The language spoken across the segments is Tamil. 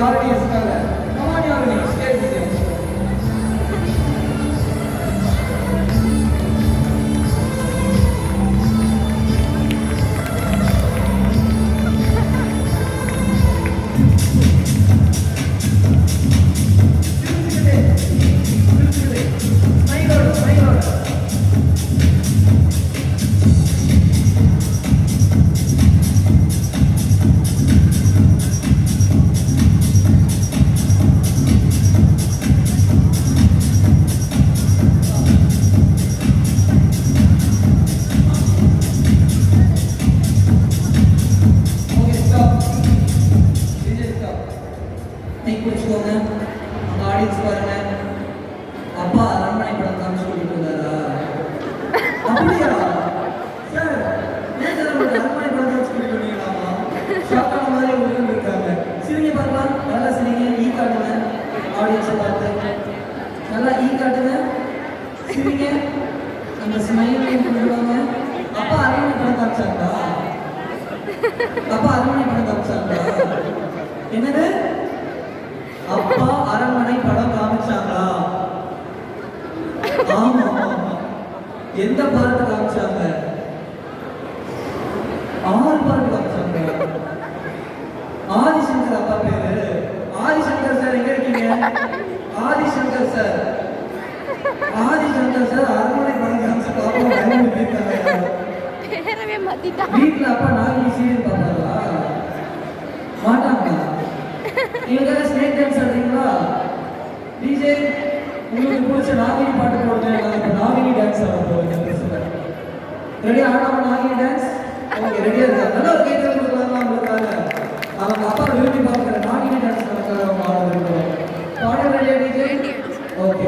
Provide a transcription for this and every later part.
ஆர்டிஎஸ்க்காக கமான் யாரு ஸ்டேஜ் பிடிச்சுக்கோங்க. அந்த ஆடியன்ஸ் பாருங்க. அப்பா அரண்மனை படம் காமிச்சு கூட்டிட்டு வந்தாரா? அப்படியா சார்? ஏன் சார் உங்களுக்கு அரண்மனை படம் காமிச்சு கூட்டிட்டு வந்தீங்களாமா? ஷாக்கான மாதிரி உங்களுக்கு இருக்காங்க. சிரிங்க பார்க்கலாம். நல்லா சிரிங்க. ஈ காட்டுங்க. ஆடியன்ஸை பார்த்து நல்லா ஈ காட்டுங்க. சிரிங்க. அந்த ஸ்மைலையும் கொடுக்குறாங்க. அப்பா அரண்மனை படம் காமிச்சாங்களா? அப்பா அரண்மனை படம் காமிச்சாங்களா? என்னது? அப்பா அரண்மனை படம் காமிச்சாங்களா? ஆமா. எந்த பாட்டு காமிச்சாங்க? 6 பாட்டு காமிச்சாங்க. ஆதிசங்கர் அப்பா பேரு. ஆதிசங்கர் சார் எங்க இருக்கீங்க? ஆதிசங்கர் சார். ஆதிசங்கர் சார் அரண்மனை படம் காமிச்சு பாப்போம். வீட்டுல அப்பா நாளைக்கு சீரியல் பார்ப்பாங்களா? மாட்டாங்களா? நீங்க ஸ்னேக் டான்ஸ் ஆடுறீங்களா? டிஜே உங்களுக்கு பிடிச்ச நாகினி பாட்டு போடுங்க. நான் இப்போ நாகினி டான்ஸ் ஆட போறேன். ரெடி ஆடாம நாகினி டான்ஸ்? ஓகே ரெடியா இருக்கா? நல்லா ஒரு கேட்க கொடுக்கலாமா உங்களுக்காக? அவங்க அப்பா விரும்பி பார்க்குற நாகினி டான்ஸ் நமக்காக அவங்க ஆட விரும்புகிறோம். பாட ரெடியா டிஜே? ஓகே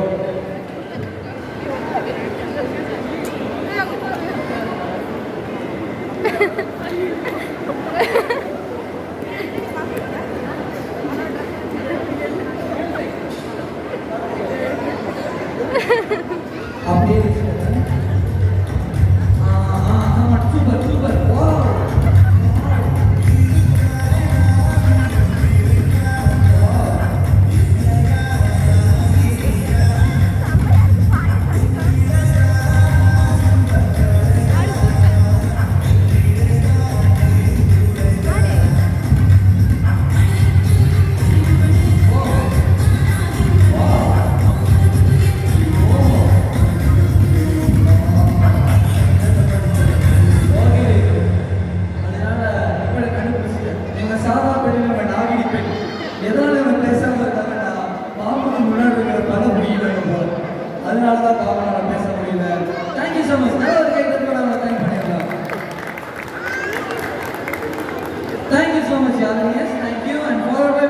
அப்படியே சூப்பர் சூப்பர். அதனால தான் காரணம் பேச முடியல. Thank you so much. நல்ல ஒரு கேட்கறதுக்கு நம்ம தேங்க் பண்ணிடலாம். தேங்க்யூ ஸோ மச் யார். Yes thank you and follow by